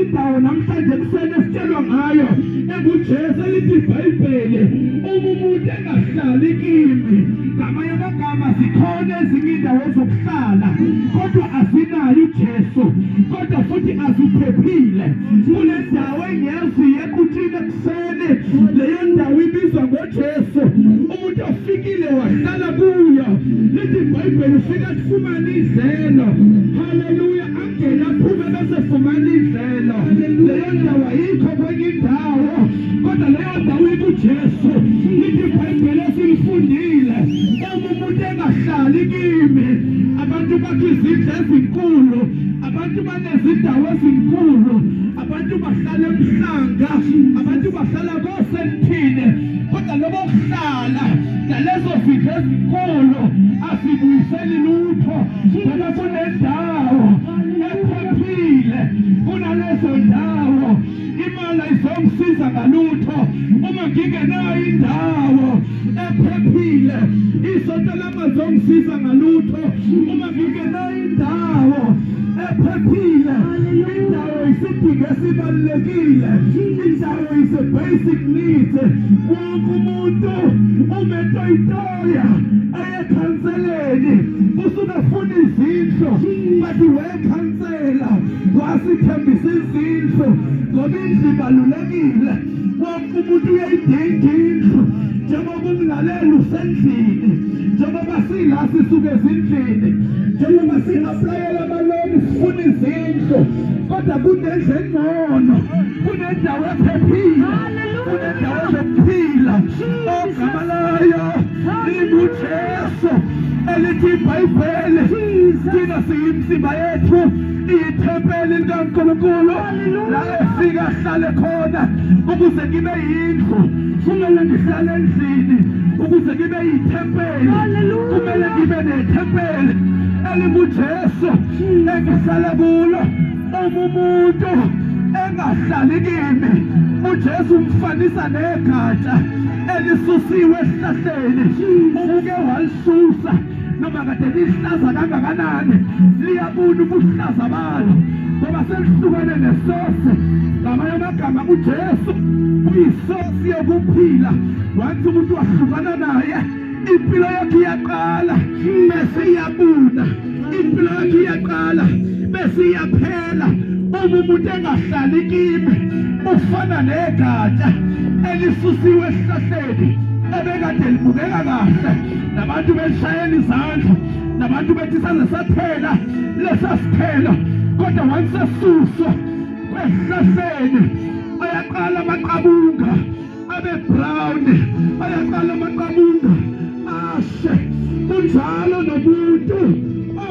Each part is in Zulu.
indawo namhlanje kusene sitshelwa ngayo enguJesu elithi iBhayibheli umuntu engahlali kimi ngamanye amagama zikhona ezinye indawo zokuhlala kodwa asinayo uJesu kodwa futhi aziphephile kule ndawo engiyaziyo ekuthini ekuseni leyo ndawo ibizwa ngoJesu umuntu ofikile wahlala kuyo lithi iBhayibheli ufika kufumana izelo haleluya angena aphume bese fumana izelo leyo ndawo ayikho kwenye indawo kodwa leyo ndawo ikuJesu lithi iBhayibheli esilifundile umuntu engahlali kimi abantu bakhe izindlu ezinkulu abantu banezindawo ezinkulu abantu bahlala emhlanga abantu bahlala koSentini kodwa lobo kuhlala nalezo zindlu ezinkulu asibuyiseli lutho ngoba kunendawo ephephile kunalezo ndawo imali ayizongisiza ngalutho uma ngingenayo indawo ephephile isonto lamazongisiza ngalutho uma ngingenayo indawo ephephile indawo isidingo esibalulekile indawo is a basic need wonke umuntu umetoyitoya ayekhanseleni usuke funa izindlu bathi wekhansela wasithembisa izindlu ngoba indlu ibalulekile wonke umuntu uyayidinga indlu njengoba umlalela usendlini njengoba sila sisuke ezindlini njengoba singaplayela amaloni sifuna izindlu kodwa kunendlu engcono kunendawo ephephile kunendawo zokuphila ogama layo linguJesu elithi iBhayibheli thina siyimizimba yethu iyithempeli likaNkulunkulu la efika ahlale khona ukuze ngibe yindlu kumele ngihlale endlini ukuze ngibe yithempeli kumele ngibe nethempeli elinguJesu engihlala kulo umuntu engahlali kimi uJesu umfanisa negatsha elisusiwe esihlahleni ubuke walisusa noma kade lihlaza kangakanani liyabuna ubuhlaza balo ngoba selihlukene nesose ngamanye amagama uJesu uyisosi yokuphila wathi umuntu wahlukana naye impilo yakhe iyaqala bese iyabuna impilo yakhe iyaqala bese iyaphela umuntu engahlali kimi ufana negatsha elisusiwe esihlahleni ebekade libukeka kahle nabantu beshayela izandla nabantu bethi saze saphela lesasithelo kodwa wansesuswa kwesihlahleni ayaqala amaqabunga abe brown ayaqala amaqabunga ashe kunjalo nomuntu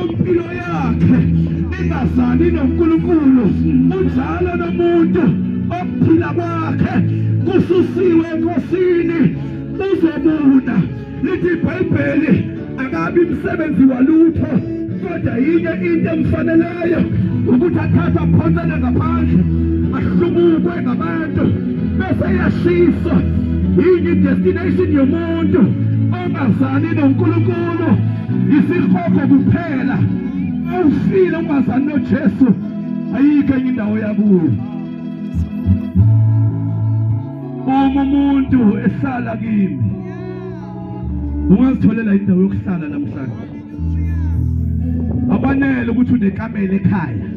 impilo yakhe ingazani noNkulunkulu unjalo nomuntu okuphila kwakhe kususiwe enkosini uzobuna lithi iBhayibheli akabi umsebenzi walutho kodwa yinye into emfaneleyo ukuthi athathe aphonsele ngaphandle ahlubukwe ngabantu bese yashiswa yinye destination yomuntu ongazani noNkulunkulu isikhokho kuphela awufile ungazani noJesu ayikho enye indawo yakuyo umuntu ehlala kimi ungazitholela indawo yokuhlala namhlanje akwanele ukuthi unekamela ekhaya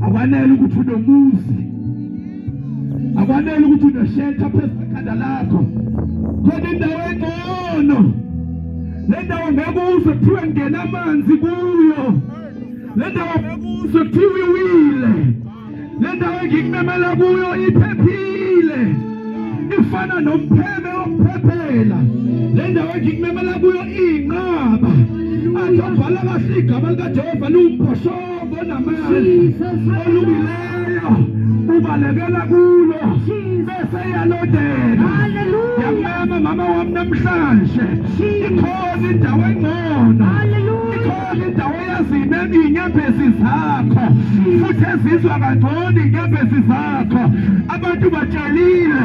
akwanele ukuthi unomuzi akwanele ukuthi uneshelter phezu kwekhanda lakho kodwa indawo engcono le ndawo ngeke uze kuthiwe ngena amanzi kuyo le ndawo ngeke uze kuthiwe iwile le ndawo engikumemela kuyo iphephile ifana nompheme wokuphephela le ndawo engikumemela kuyo iyinqaba athi abhala kahle igama likaJehova lumphoshongo namanzi olumileyo ubalekela kulo bese iyalondeka yamama mama wami namhlanje ikhona indawo engcono ikhona indawo yazimema inyembezi zakho futhi ezizwa kangcono inyembezi zakho abantu batshelile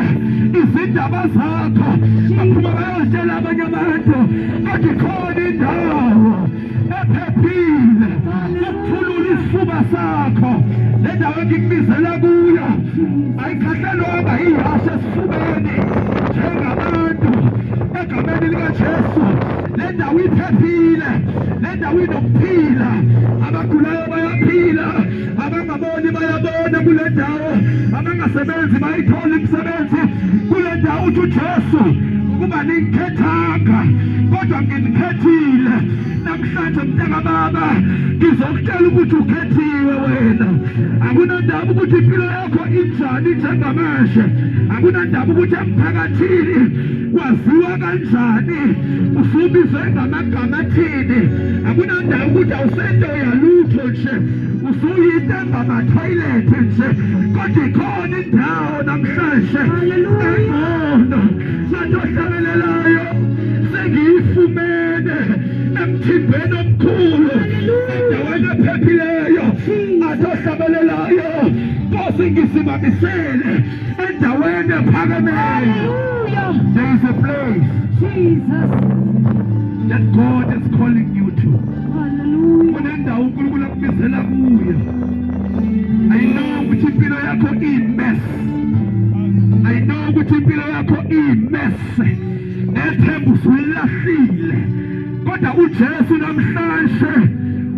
izindaba zakho baphuma bayotshela abanye abantu kodwa ikhona indawo ephephile ukuthulula isifuba sakho le ndawo engikubizela kuyo ayikhahlelwanga ihashe esifubeni njengabantu egameni likaJesu. Le ndawo iphephile, le ndawo inokuphila, abagulayo bayaphila, abangaboni bayabona kule ndawo, abangasebenzi bayithola imisebenzi kule ndawo. Uthi uJesu ukuba ningikhethanga kodwa nginikhethile. Namhlanje mntaka baba ngizokutshela ukuthi ukhethiwe wena. Akunandaba ukuthi impilo yakho injani njengamanje, akunandaba ukuthi emphakathini waziwa kanjani, usubizwe ngamagama athini, akunandaba ukuthi awusento yalutho nje, usuyinto engamathoyilethi nje, kodwa ikhona indawo namhlanje engcono sadohlabelelayo sengiyifumene emthimbeni omkhulu, endaweni ephephileyo adohlabelelayo. Nkosi ngisimamisele endaweni ephakemeyo. There is a place that God is calling you to. Kunendawo uNkulunkulu akubizela kuyo. I know ukuthi impilo yakho iyimess. I know ukuthi impilo yakho iyimess. Nethemba usulilahlile. Kodwa uJesu namhlanje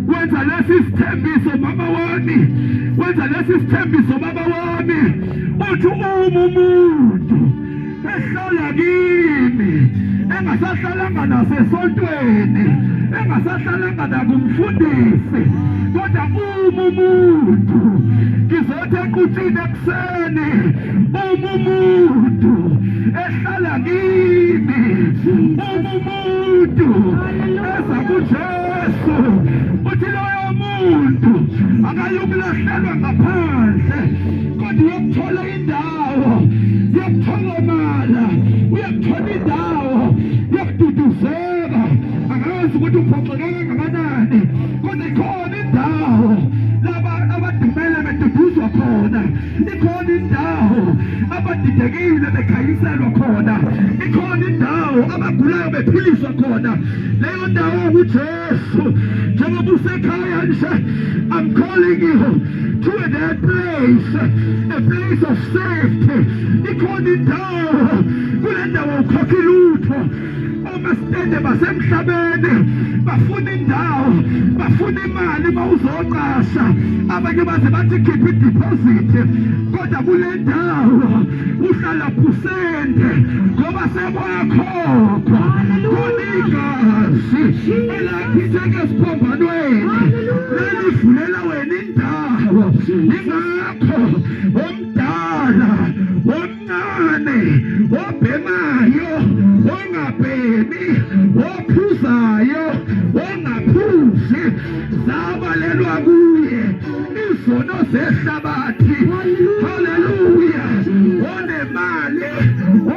wenza lesi sithembiso mama wami, wenza lesi sithembiso baba wami. Uthi umuntu ehlala kimi, engasahlalanga nasesontweni, engasahlalanga nakumfundisi, kodwa umuntu ngizothi equtshini ekuseni, umuntu ehlala kimi, umuntu eza kuJesu. Uthi loyo muntu akayukulahlelwa ngaphandle, kodwa uyakuthola indawo yokuthokomala, uyakuthola indawo yokududuzeka. Angazi ukuthi uphoxekeke kangakanani, kodwa ikhona indawo laba abadumele beduduzwa khona, ikhona indawo abadidekile bekhayiselwa khona, ikhona indawo abagulayo bephiliswa khona. Leyo ndawo uJesu njengoba usekhaya nje, I'm calling you to that place, a place of safety. Ikhona indawo, kule ndawo ukhokha lutho. Omastende basemhlabeni bafuna indawo, bafuna imali mawuzoqasha, abanye baze bathi khipha ideposit, kodwa kule ndawo uhlala phusende ngoba sekwakhokho khona igazi elakhithe ngesiphombanweni lelivulela wena indawo. Ingakho omdala, omncane, obhemayo, ongabhemi, ophuzayo, ongaphuzi, zabalelwa kuye izono zehlabathi. Haleluya. Onemali,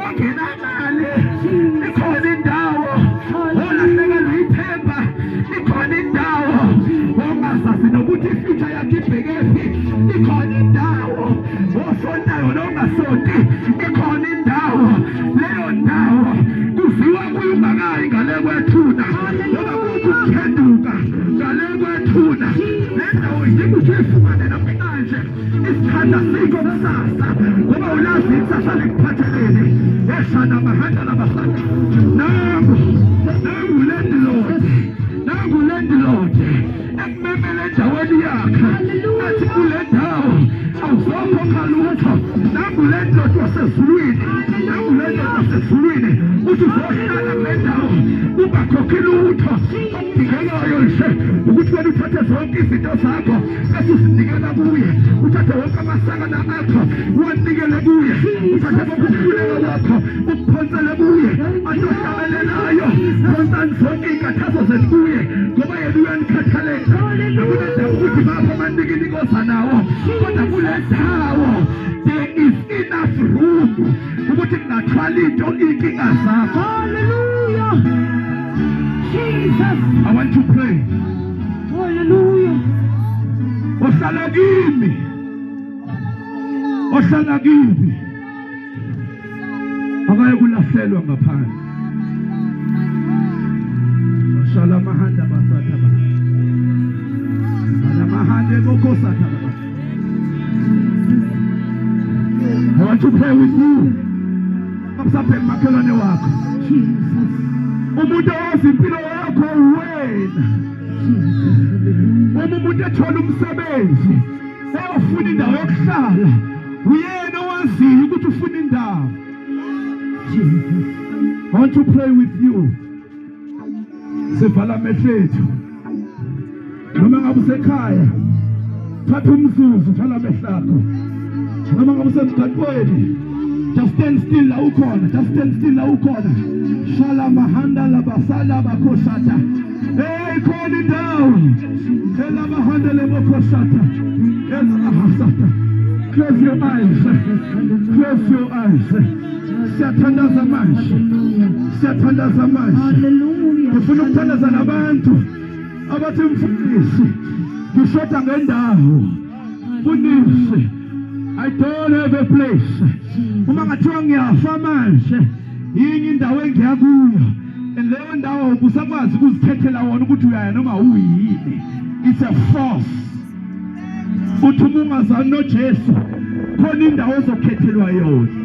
ongenamali, ikhona indawo. Olahlekelwe ithemba, ikhona indawo. Ongazazi nokuthi ifuture yakhe ibhekephi, ikhona indawo. Osontayo nongasonti, ikhona indawo. Leyo ndawo kuziwa kuyo ungakayi ngale kwethuna, ngoba kukuphenduka ngale kwethuna. Le ndawo idinga ukuthi uyifumane namhlanje. Isikhathi asikho kusasa, ngoba ulazi ikusasa likuphatheleni. Eshana mahanda labasana. Nangu landlord, nangu landlord ekumemele endaweni yakhe, athi kule ndawo awuzokhokha lutho. Nangu landlord wasezulwini, nangu landlord wasezulwini. Uthi uzohlala kule ndawo ungakhokhi lutho. Okudingekayo nje ukuthi wena uthathe zonke izinto zakho bese uzinikela kuye, uthathe wonke amasakana akho uwanikele kuye, uthathe konke ukuhluleka kwakho ukuphonsele kuye. Adohlabelelayo phonsani zonke iy'nkathazo zenu kuye, ngoba yena uyanikhathalela. Akunandawo ukuthi bapho abanikilikoza nawo, kodwa kule ndawo there is enough room ukuthi kungathwala into iy'nkinga zakho. Hallelujah. Jesus. I want to pray. Hallelujah. Ohlala kimi, ohlala kimi, akaye kulahlekelwa ngaphandle. Ohlala mahanda basatha ba. Ala mahande want to pray with you. Kapsaphe makhelwane wakho. Umuntu owazi impilo yakho wena. Umuntu ethola umsebenzi. Ufuna indawo yokuhlala. Uyena owaziyo ukuthi ufuna indawo. I want to pray with you. Sivala amehlo ethu. Noma ngabe usekhaya, thatha umzuzu vala amehlo akho. Noma ngabe usemgaqweni, just stand still la ukhona. Just stand still la ukhona. Shala mahanda la basala bakoshata. Hey, khona indawo. Ela mahanda le bakoshata. Ela mahasata. Close your eyes. Close your eyes. Siyathandaza manje. Siyathandaza manje. Ufuna ukuthandaza nabantu abathi mfundisi ngishoda ngendawo. Mfundisi, I don't have a place. Uma ngathiwa ngiyafa manje, yinye indawo engiya kuyo. And leyo ndawo ubusakwazi ukuzikhethela wona ukuthi uyaya noma uyini. It's a force. Uthi uma ungazani noJesu, khona indawo ozokhethelwa yona.